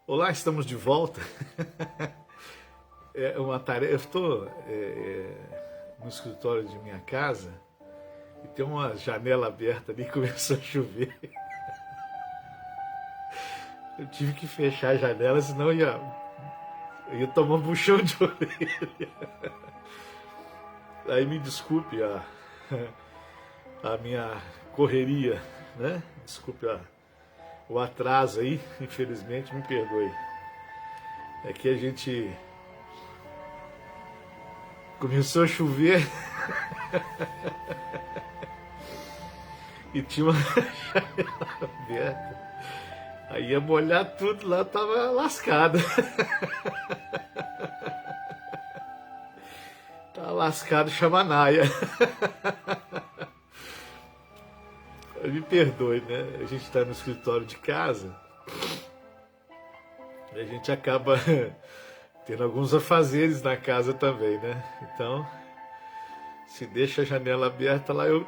Olá, estamos de volta. É uma tarefa. Eu estou no escritório de minha casa e tem uma janela aberta ali e começou a chover. Eu tive que fechar a janela, senão eu ia tomar um puxão de orelha. Aí me desculpe a minha correria, né? Desculpe o atraso aí, infelizmente, me perdoe. É que a gente começou a chover e tinha uma janela aberta. Aí ia molhar tudo lá, tava lascado. Tá lascado, chama a Naia. Me perdoe, né? A gente tá no escritório de casa e a gente acaba tendo alguns afazeres na casa também, né? Então, se deixa a janela aberta lá, eu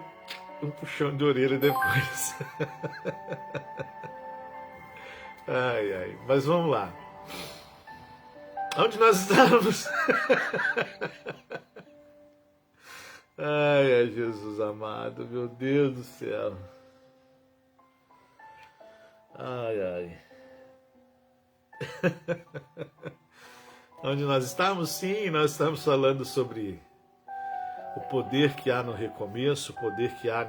um puxão de orelha depois. Ai, ai. Mas vamos lá. Onde nós estamos? Ai, ai, Jesus amado, meu Deus do céu. Ai, ai. Onde nós estamos? Sim, nós estamos falando sobre o poder que há no recomeço, o poder que há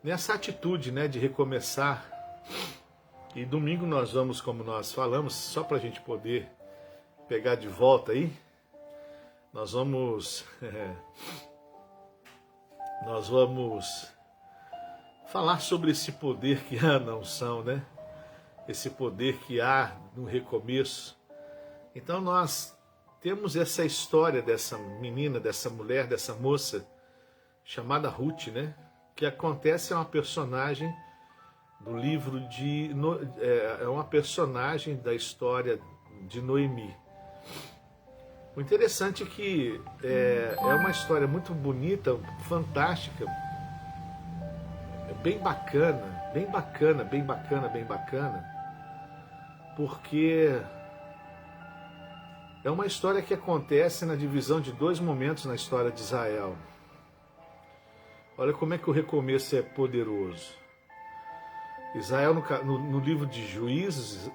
nessa atitude, né, de recomeçar. E domingo nós vamos, como nós falamos, só para a gente poder pegar de volta aí, nós vamos falar sobre esse poder que há na unção, né? Esse poder que há no recomeço. Então nós temos essa história dessa menina, dessa mulher, dessa moça chamada Ruth, né? Que acontece é uma personagem do livro é uma personagem da história de Noemi. O interessante é que é uma história muito bonita, fantástica, bem bacana, bem bacana, bem bacana, bem bacana, porque é uma história que acontece na divisão de dois momentos na história de Israel. Olha como é que o recomeço é poderoso. Israel, no livro de Juízes,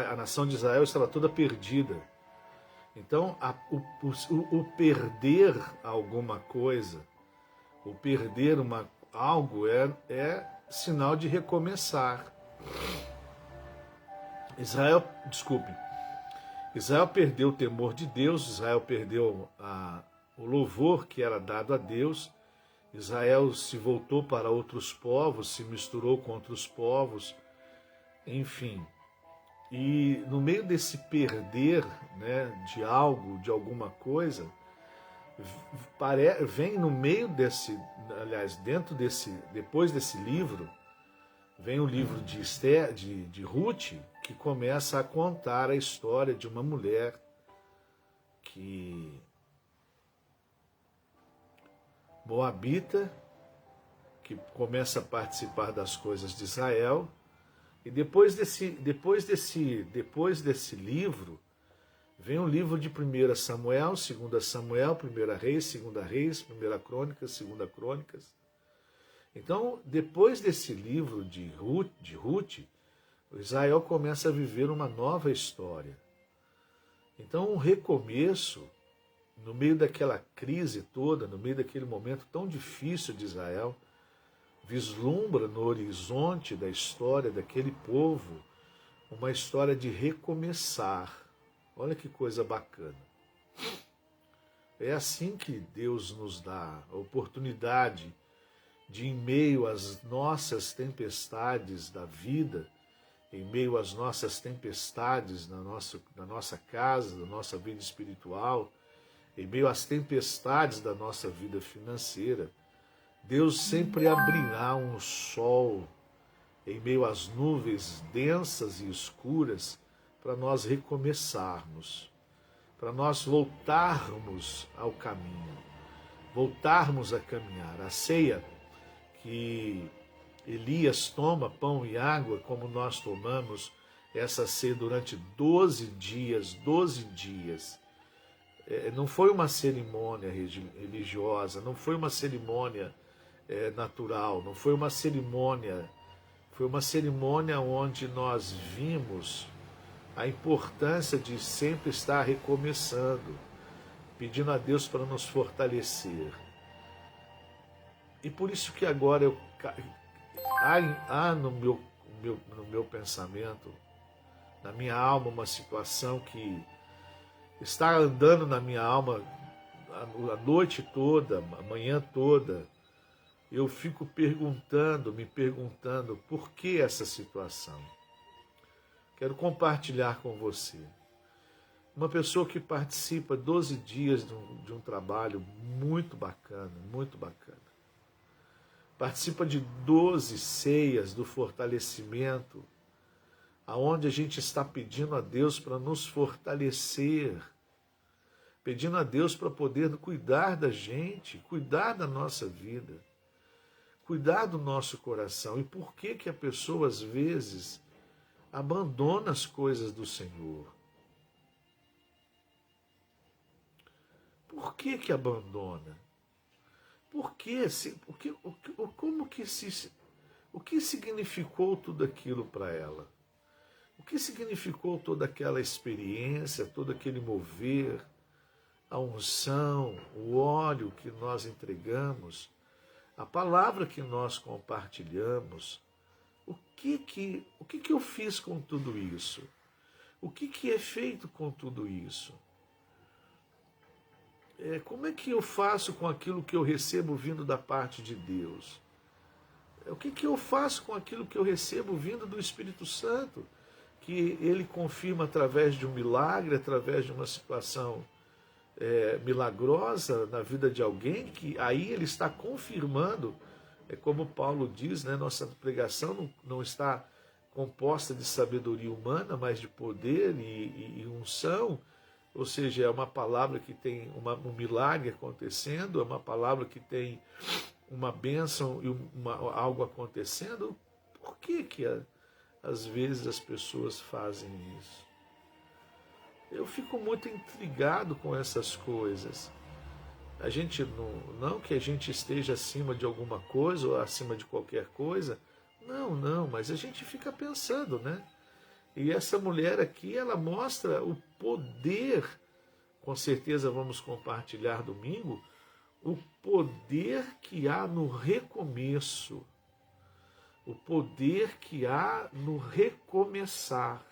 a nação de Israel estava toda perdida. Então, o perder alguma coisa, o perder algo é sinal de recomeçar. Israel perdeu o temor de Deus, Israel perdeu o louvor que era dado a Deus, Israel se voltou para outros povos, se misturou com outros povos, enfim. E no meio desse perder, né, de algo, de alguma coisa, vem no meio depois desse livro, vem o livro de Ruth, que começa a contar a história de uma mulher que moabita, que começa a participar das coisas de Israel. E depois desse livro, vem o livro de 1 Samuel, 2 Samuel, 1 Reis, 2 Reis, 1 Crônicas, 2 Crônicas. Então, depois desse livro de Ruth, Israel começa a viver uma nova história. Então, um recomeço, no meio daquela crise toda, no meio daquele momento tão difícil de Israel, vislumbra no horizonte da história daquele povo uma história de recomeçar. Olha que coisa bacana. É assim que Deus nos dá a oportunidade de, em meio às nossas tempestades da vida, em meio às nossas tempestades na nossa casa, na nossa vida espiritual, em meio às tempestades da nossa vida financeira, Deus sempre abrirá um sol em meio às nuvens densas e escuras para nós recomeçarmos, para nós voltarmos ao caminho, voltarmos a caminhar. A ceia que Elias toma pão e água, como nós tomamos essa ceia durante 12 dias, 12 dias. Não foi uma cerimônia religiosa, não foi uma cerimônia natural, não foi uma cerimônia, foi uma cerimônia onde nós vimos a importância de sempre estar recomeçando, pedindo a Deus para nos fortalecer. E por isso que agora há no meu pensamento, na minha alma, uma situação que está andando na minha alma a noite toda, a manhã toda. Eu fico me perguntando por que essa situação. Quero compartilhar com você. Uma pessoa que participa 12 dias de um trabalho muito bacana, muito bacana. Participa de 12 ceias do fortalecimento, aonde a gente está pedindo a Deus para nos fortalecer, pedindo a Deus para poder cuidar da gente, cuidar da nossa vida, cuidar do nosso coração. E por que a pessoa, às vezes, abandona as coisas do Senhor? Por que abandona? Por quê? O que significou tudo aquilo para ela? O que significou toda aquela experiência, todo aquele mover, a unção, o óleo que nós entregamos, a palavra que nós compartilhamos? O que eu fiz com tudo isso? O que é feito com tudo isso? Como é que eu faço com aquilo que eu recebo vindo da parte de Deus? O que eu faço com aquilo que eu recebo vindo do Espírito Santo? Que Ele confirma através de um milagre, através de uma situação milagrosa na vida de alguém, que aí Ele está confirmando, como Paulo diz, né, nossa pregação não está composta de sabedoria humana, mas de poder e unção. Ou seja, é uma palavra que tem um milagre acontecendo, é uma palavra que tem uma bênção e algo acontecendo. Por que às vezes as pessoas fazem isso? Eu fico muito intrigado com essas coisas. A gente não que a gente esteja acima de alguma coisa ou acima de qualquer coisa. Não, mas a gente fica pensando, né? E essa mulher aqui, ela mostra o poder, com certeza vamos compartilhar domingo, o poder que há no recomeço, o poder que há no recomeçar.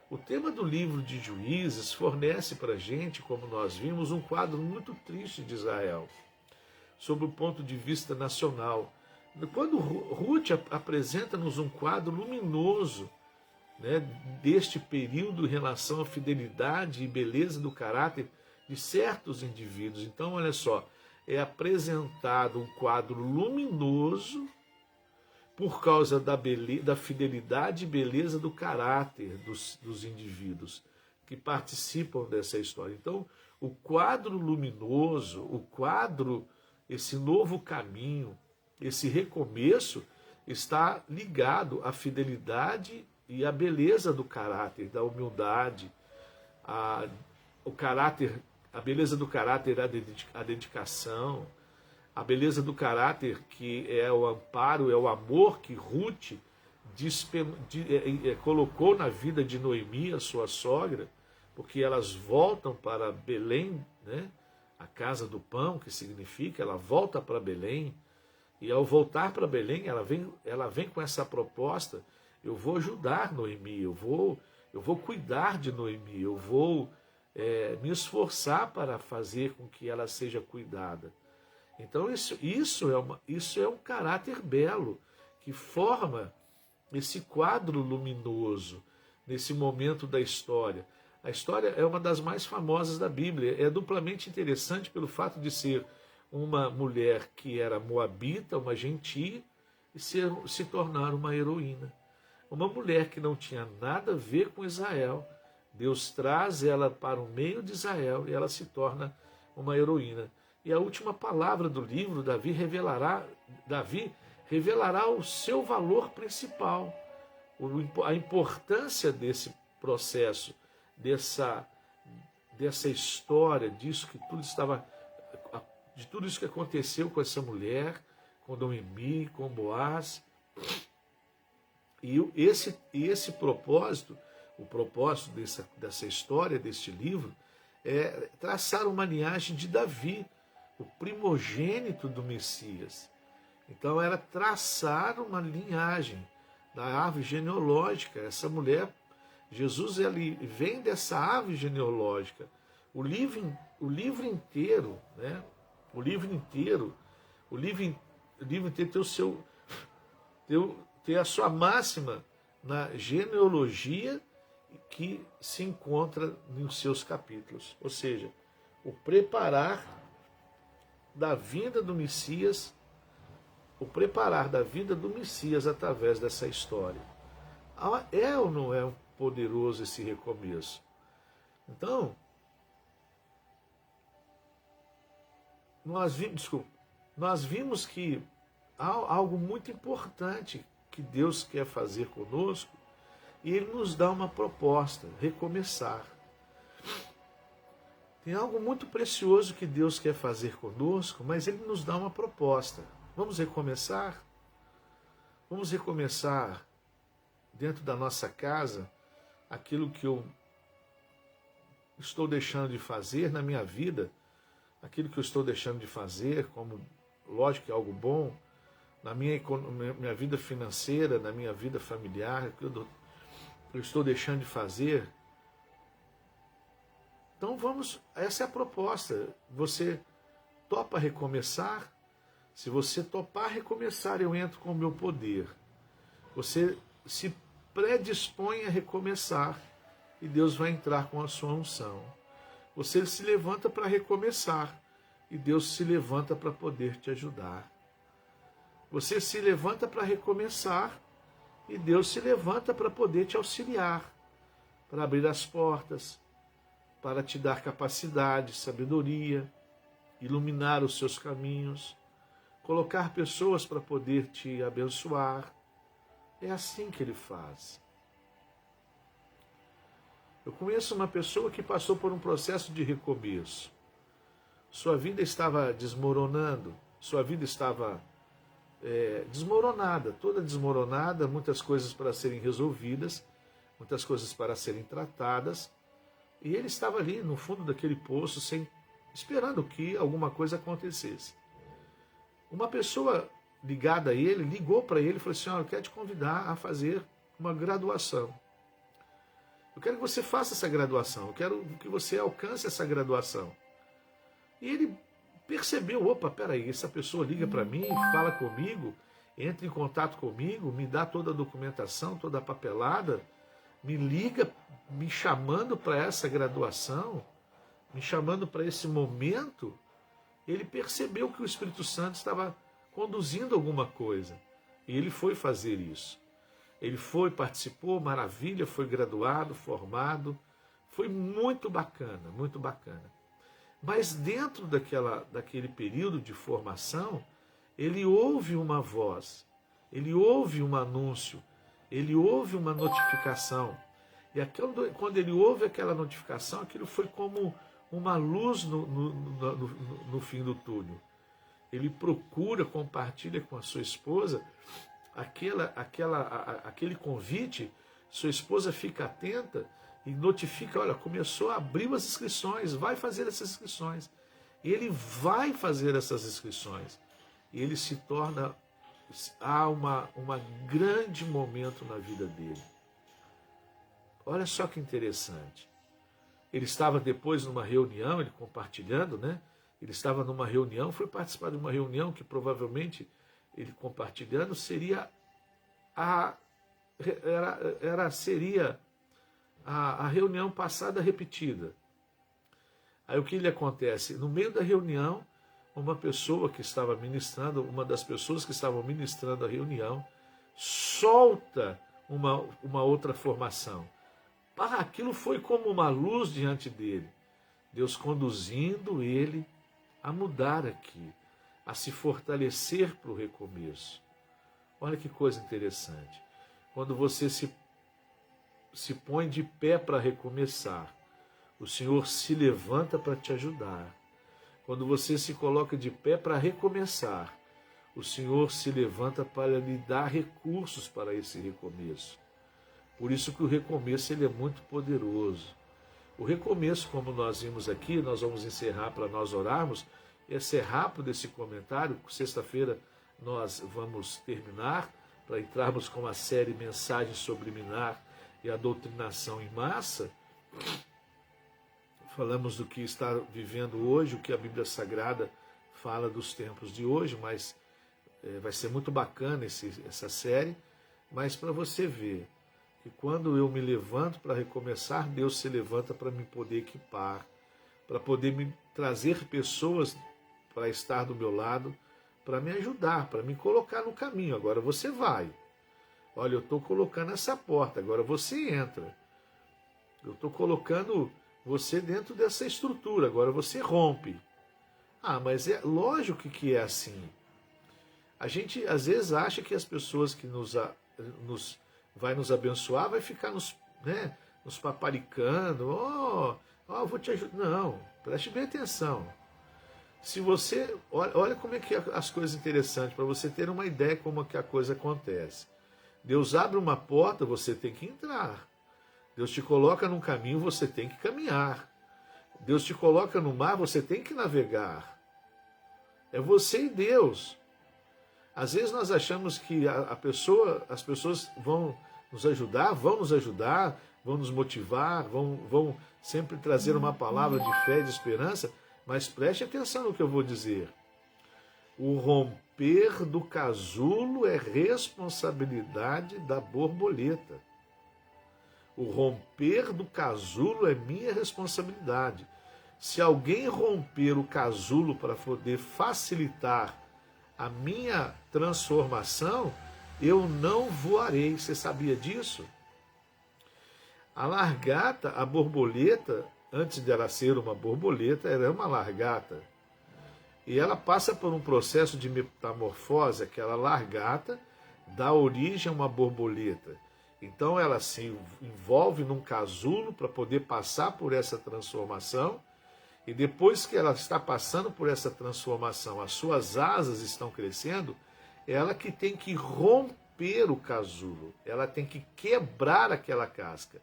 O tema do livro de Juízes fornece para a gente, como nós vimos, um quadro muito triste de Israel, sob o ponto de vista nacional. Quando Ruth apresenta-nos um quadro luminoso, né, deste período em relação à fidelidade e beleza do caráter de certos indivíduos. Então, olha só, é apresentado um quadro luminoso por causa da fidelidade e beleza do caráter dos indivíduos que participam dessa história. Então, o quadro luminoso, esse novo caminho, esse recomeço, está ligado à fidelidade e a beleza do caráter, da humildade, a beleza do caráter, a dedicação, a beleza do caráter que é o amparo, é o amor que Ruth colocou na vida de Noemi, a sua sogra, porque elas voltam para Belém, né? A casa do pão, que significa, ela volta para Belém, e ao voltar para Belém, ela vem com essa proposta: eu vou ajudar Noemi, eu vou cuidar de Noemi, eu vou me esforçar para fazer com que ela seja cuidada. Então isso é um caráter belo, que forma esse quadro luminoso nesse momento da história. A história é uma das mais famosas da Bíblia, é duplamente interessante pelo fato de ser uma mulher que era moabita, uma gentia, e se tornar uma heroína. Uma mulher que não tinha nada a ver com Israel, Deus traz ela para o meio de Israel e ela se torna uma heroína. E a última palavra do livro, Davi revelará o seu valor principal, a importância desse processo, dessa história, de tudo isso que aconteceu com essa mulher, com Noemi, com Boaz. E esse propósito, o propósito dessa história, deste livro, é traçar uma linhagem de Davi, o primogênito do Messias. Então era traçar uma linhagem da árvore genealógica. Essa mulher, Jesus, ele vem dessa árvore genealógica. O livro inteiro, né? O livro inteiro tem a sua máxima na genealogia que se encontra nos seus capítulos. Ou seja, o preparar da vinda do Messias, através dessa história. É ou não é poderoso esse recomeço? Então, nós vimos que há algo muito importante que Deus quer fazer conosco, e Ele nos dá uma proposta: recomeçar. Tem algo muito precioso que Deus quer fazer conosco, mas Ele nos dá uma proposta. Vamos recomeçar? Vamos recomeçar dentro da nossa casa aquilo que eu estou deixando de fazer na minha vida, aquilo que eu estou deixando de fazer, como, lógico que é algo bom, na minha vida financeira, na minha vida familiar, eu estou deixando de fazer. Então essa é a proposta. Você topa recomeçar? Se você topar recomeçar, eu entro com o meu poder. Você se predispõe a recomeçar e Deus vai entrar com a sua unção. Você se levanta para recomeçar e Deus se levanta para poder te ajudar. Você se levanta para recomeçar e Deus se levanta para poder te auxiliar, para abrir as portas, para te dar capacidade, sabedoria, iluminar os seus caminhos, colocar pessoas para poder te abençoar. É assim que Ele faz. Eu conheço uma pessoa que passou por um processo de recomeço. Sua vida estava desmoronando, sua vida estava desmoronada, toda desmoronada, muitas coisas para serem resolvidas, muitas coisas para serem tratadas, e ele estava ali no fundo daquele poço, esperando que alguma coisa acontecesse. Uma pessoa ligada a ele, ligou para ele e falou assim: eu quero te convidar a fazer uma graduação. Eu quero que você faça essa graduação, eu quero que você alcance essa graduação. E ele percebeu: opa, peraí, essa pessoa liga para mim, fala comigo, entra em contato comigo, me dá toda a documentação, toda a papelada, me liga, me chamando para essa graduação, me chamando para esse momento. Ele percebeu que o Espírito Santo estava conduzindo alguma coisa. E ele foi fazer isso. Ele foi, participou, maravilha, foi graduado, formado. Foi muito bacana, muito bacana. Mas dentro daquele período de formação, ele ouve uma voz, ele ouve um anúncio, ele ouve uma notificação. E quando ele ouve aquela notificação, aquilo foi como uma luz no fim do túnel. Ele procura, compartilha com a sua esposa aquele convite, sua esposa fica atenta e notifica: olha, começou a abrir as inscrições, vai fazer essas inscrições. E ele vai fazer essas inscrições. E ele se torna, há um grande momento na vida dele. Olha só que interessante. Ele estava depois numa reunião, ele compartilhando, né? Ele estava numa reunião, foi participar de uma reunião que provavelmente ele compartilhando seria a reunião passada repetida. Aí o que lhe acontece? No meio da reunião, uma pessoa que estava ministrando, uma das pessoas que estavam ministrando a reunião, solta uma outra formação. Aquilo foi como uma luz diante dele. Deus conduzindo ele a mudar aqui, a se fortalecer para o recomeço. Olha que coisa interessante. Quando você se põe de pé para recomeçar, o Senhor se levanta para te ajudar. Quando você se coloca de pé para recomeçar, o Senhor se levanta para lhe dar recursos para esse recomeço. Por isso que o recomeço ele é muito poderoso. O recomeço, como nós vimos aqui, nós vamos encerrar para nós orarmos, é ser rápido esse comentário. Sexta-feira nós vamos terminar para entrarmos com a série Mensagem Subliminar e a Doutrinação em Massa. Falamos do que está vivendo hoje, o que a Bíblia Sagrada fala dos tempos de hoje, mas vai ser muito bacana essa série. Mas para você ver que quando eu me levanto para recomeçar, Deus se levanta para me poder equipar, para poder me trazer pessoas para estar do meu lado, para me ajudar, para me colocar no caminho. Agora você vai. Olha, eu estou colocando essa porta, agora você entra. Eu estou colocando você dentro dessa estrutura, agora você rompe. Ah, mas é lógico que é assim. A gente às vezes acha que as pessoas que vai nos abençoar vai ficar nos paparicando. Eu vou te ajudar. Não, preste bem atenção. Se você olha como é que as coisas interessantes, para você ter uma ideia como é que a coisa acontece. Deus abre uma porta, você tem que entrar. Deus te coloca num caminho, você tem que caminhar. Deus te coloca no mar, você tem que navegar. É você e Deus. Às vezes nós achamos que as pessoas vão nos ajudar, vão nos motivar, vão sempre trazer uma palavra de fé e de esperança, mas preste atenção no que eu vou dizer. O romper do casulo é responsabilidade da borboleta. O romper do casulo é minha responsabilidade. Se alguém romper o casulo para poder facilitar a minha transformação, eu não voarei. Você sabia disso? A largata, a borboleta, antes dela ser uma borboleta, ela é uma largata. E ela passa por um processo de metamorfose, aquela largata dá origem a uma borboleta. Então ela se envolve num casulo para poder passar por essa transformação. E depois que ela está passando por essa transformação, as suas asas estão crescendo, ela que tem que romper o casulo, ela tem que quebrar aquela casca.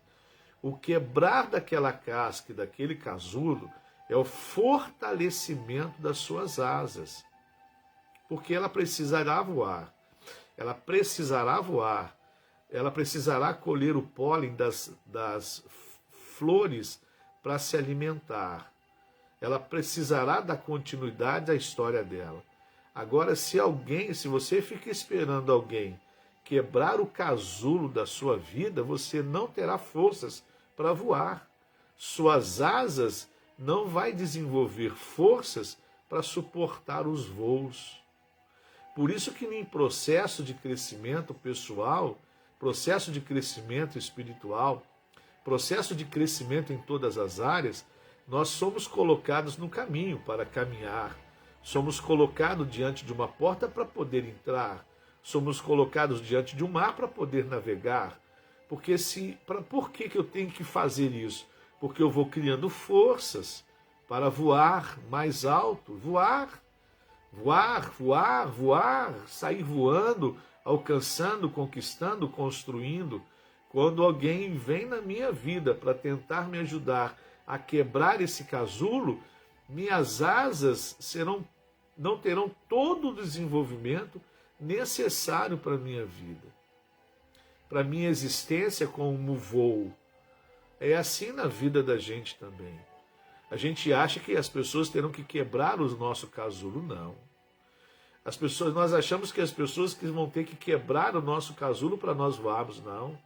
O quebrar daquela casca e daquele casulo é o fortalecimento das suas asas. Porque ela precisará voar. Ela precisará voar. Ela precisará colher o pólen das flores para se alimentar. Ela precisará dar continuidade à história dela. Agora, se você fica esperando alguém quebrar o casulo da sua vida, você não terá forças para voar. Suas asas não vai desenvolver forças para suportar os voos. Por isso que em processo de crescimento pessoal, processo de crescimento espiritual, processo de crescimento em todas as áreas, nós somos colocados no caminho para caminhar. Somos colocados diante de uma porta para poder entrar. Somos colocados diante de um mar para poder navegar. Por que eu tenho que fazer isso? Porque eu vou criando forças para voar mais alto. Voar, sair voando, alcançando, conquistando, construindo. Quando alguém vem na minha vida para tentar me ajudar a quebrar esse casulo, minhas asas não terão todo o desenvolvimento necessário para a minha vida, para a minha existência como voo. É assim na vida da gente também. A gente acha que as pessoas terão que quebrar o nosso casulo. Não. Nós achamos que as pessoas que vão ter que quebrar o nosso casulo para nós voarmos. Não.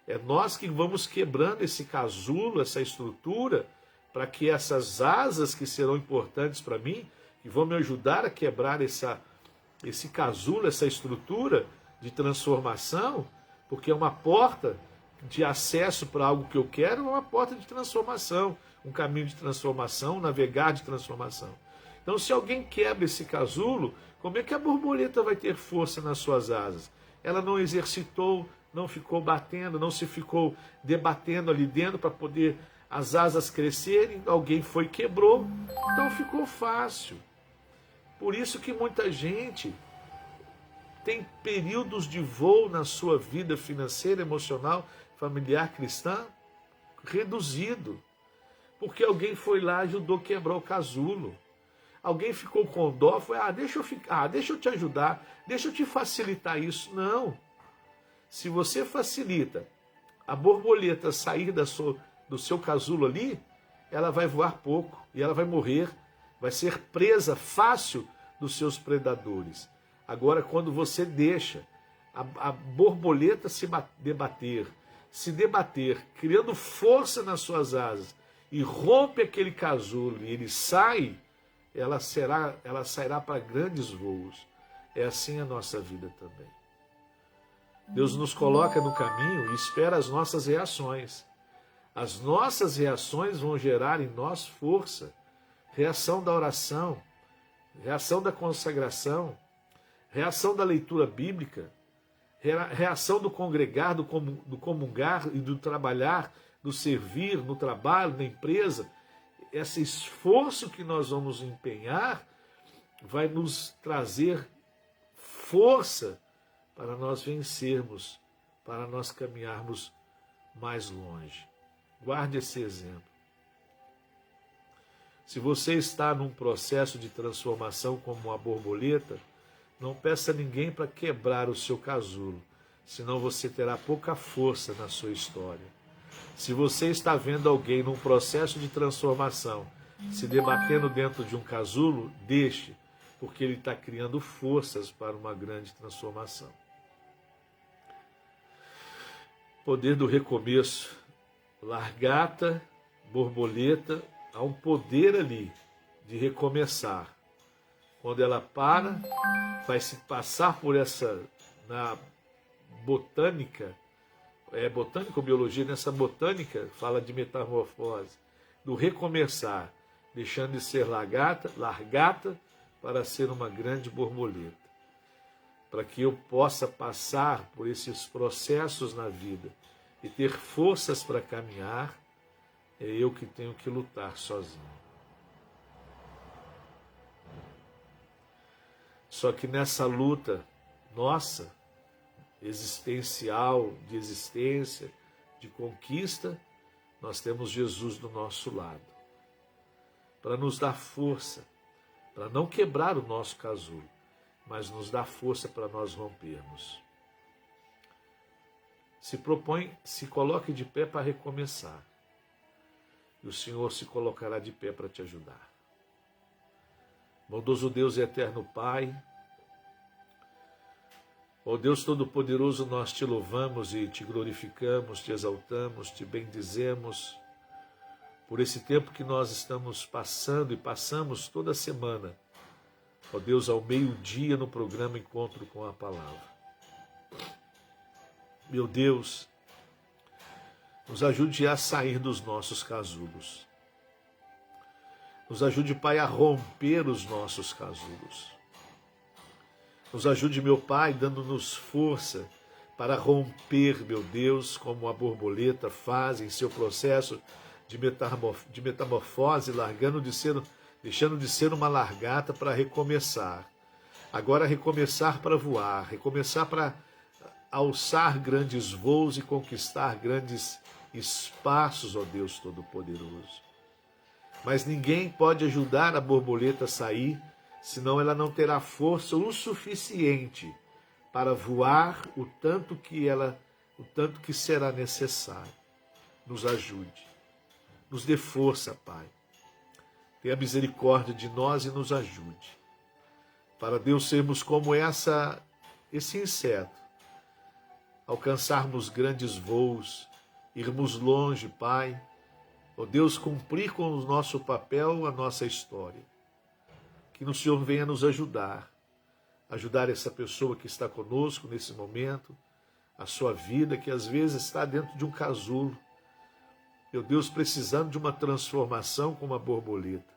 É nós que vamos quebrando esse casulo, essa estrutura, para que essas asas que serão importantes para mim, que vão me ajudar a quebrar esse casulo, essa estrutura de transformação, porque é uma porta de acesso para algo que eu quero, é uma porta de transformação, um caminho de transformação, um navegar de transformação. Então, se alguém quebra esse casulo, como é que a borboleta vai ter força nas suas asas? ela não exercitou, não ficou batendo, não se ficou debatendo ali dentro para poder as asas crescerem, alguém foi e quebrou, então ficou fácil. Por isso que muita gente tem períodos de voo na sua vida financeira, emocional, familiar, cristã, reduzido. Porque alguém foi lá e ajudou a quebrar o casulo. Alguém ficou com dó, foi, deixa eu te ajudar, deixa eu te facilitar isso. Não. Se você facilita a borboleta sair do seu casulo ali, ela vai voar pouco e ela vai morrer, vai ser presa fácil dos seus predadores. Agora, quando você deixa a borboleta se debater, criando força nas suas asas, e rompe aquele casulo e ele sai, ela sairá para grandes voos. É assim a nossa vida também. Deus nos coloca no caminho e espera as nossas reações. As nossas reações vão gerar em nós força, reação da oração, reação da consagração, reação da leitura bíblica, reação do congregar, do comungar e do trabalhar, do servir no trabalho, na empresa. Esse esforço que nós vamos empenhar vai nos trazer força para nós vencermos, para nós caminharmos mais longe. Guarde esse exemplo. Se você está num processo de transformação como uma borboleta, não peça a ninguém para quebrar o seu casulo, senão você terá pouca força na sua história. Se você está vendo alguém num processo de transformação, se debatendo dentro de um casulo, deixe, porque ele está criando forças para uma grande transformação. Poder do recomeço. Largata, borboleta, há um poder ali de recomeçar. Quando ela para, vai se passar por essa, na botânica, botânica ou biologia, nessa botânica fala de metamorfose, do recomeçar, deixando de ser largata para ser uma grande borboleta. Para que eu possa passar por esses processos na vida e ter forças para caminhar, é eu que tenho que lutar sozinho. Só que nessa luta nossa, existencial, de existência, de conquista, nós temos Jesus do nosso lado, para nos dar força, para não quebrar o nosso casulo, mas nos dar força para nós rompermos. Se coloque de pé para recomeçar, e o Senhor se colocará de pé para te ajudar. Bondoso Deus e eterno Pai, ó Deus Todo-Poderoso, nós te louvamos e te glorificamos, te exaltamos, te bendizemos por esse tempo que nós estamos passando e passamos toda semana, ó Deus, ao meio-dia no programa Encontro com a Palavra. Meu Deus, nos ajude a sair dos nossos casulos. Nos ajude, Pai, a romper os nossos casulos. Nos ajude, meu Pai, dando-nos força para romper, meu Deus, como a borboleta faz em seu processo de metamorfose, deixando de ser uma largata para recomeçar. Agora recomeçar para voar, recomeçar para alçar grandes voos e conquistar grandes espaços, ó Deus Todo-Poderoso. Mas ninguém pode ajudar a borboleta a sair, senão ela não terá força o suficiente para voar o tanto que será necessário. Nos ajude, nos dê força, Pai. Tenha misericórdia de nós e nos ajude. Para Deus sermos como esse inseto, alcançarmos grandes voos, irmos longe, Pai. Ó Deus, cumprir com o nosso papel, a nossa história. Que o Senhor venha nos ajudar essa pessoa que está conosco nesse momento, a sua vida, que às vezes está dentro de um casulo. Meu Deus, precisando de uma transformação como a borboleta.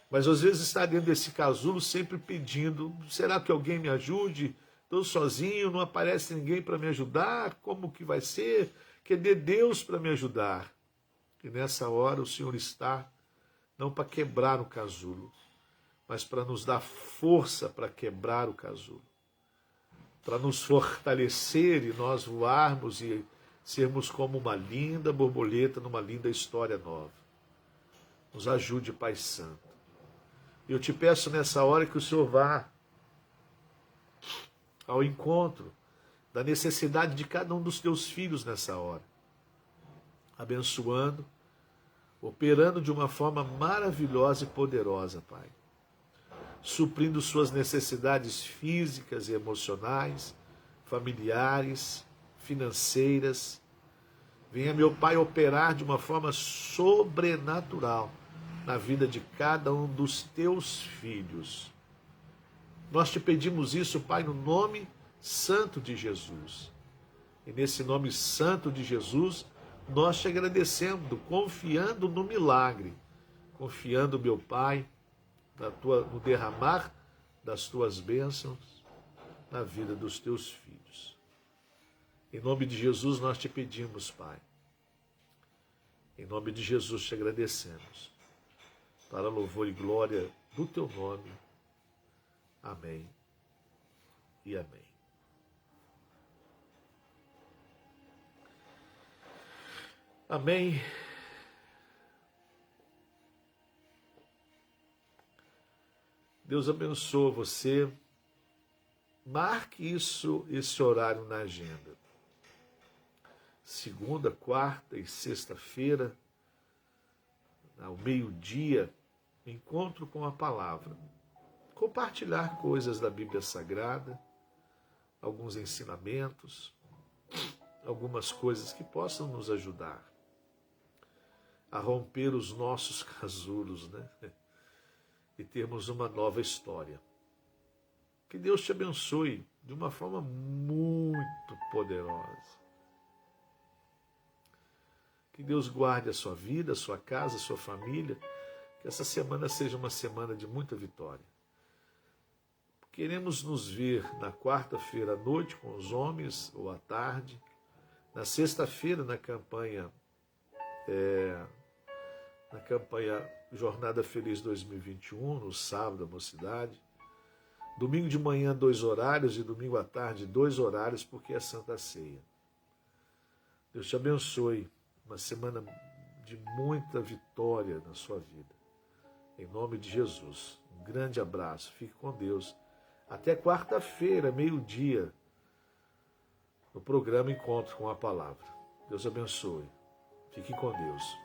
Mas às vezes está dentro desse casulo sempre pedindo, será que alguém me ajude? estou sozinho, não aparece ninguém para me ajudar, como que vai ser? Cadê Deus para me ajudar? E nessa hora o Senhor está, não para quebrar o casulo, mas para nos dar força para quebrar o casulo, para nos fortalecer e nós voarmos e sermos como uma linda borboleta numa linda história nova. Nos ajude, Pai Santo. Eu te peço nessa hora que o Senhor vá ao encontro da necessidade de cada um dos teus filhos nessa hora, abençoando, operando de uma forma maravilhosa e poderosa, Pai, suprindo suas necessidades físicas e emocionais, familiares, financeiras. Venha, meu Pai, operar de uma forma sobrenatural na vida de cada um dos teus filhos. Nós te pedimos isso, Pai, no nome santo de Jesus. E nesse nome santo de Jesus, nós te agradecendo, confiando no milagre, confiando, meu Pai, no derramar das tuas bênçãos na vida dos teus filhos. Em nome de Jesus nós te pedimos, Pai. Em nome de Jesus te agradecemos. Para louvor e glória do teu nome. Amém e amém. Amém. Deus abençoe você. Marque esse horário na agenda. Segunda, quarta e sexta-feira, ao meio-dia, encontro com a palavra. Compartilhar coisas da Bíblia Sagrada, alguns ensinamentos, algumas coisas que possam nos ajudar a romper os nossos casulos, né? E termos uma nova história. Que Deus te abençoe de uma forma muito poderosa. Que Deus guarde a sua vida, a sua casa, a sua família. Que essa semana seja uma semana de muita vitória. Queremos nos ver na quarta-feira à noite com os homens, ou à tarde. Na sexta-feira, na campanha Jornada Feliz 2021, no sábado, da mocidade. Domingo de manhã, 2 horários, e domingo à tarde, 2 horários, porque é Santa Ceia. Deus te abençoe. Uma semana de muita vitória na sua vida. Em nome de Jesus. Um grande abraço. Fique com Deus. Até quarta-feira, meio-dia, no programa Encontro com a Palavra. Deus abençoe. Fique com Deus.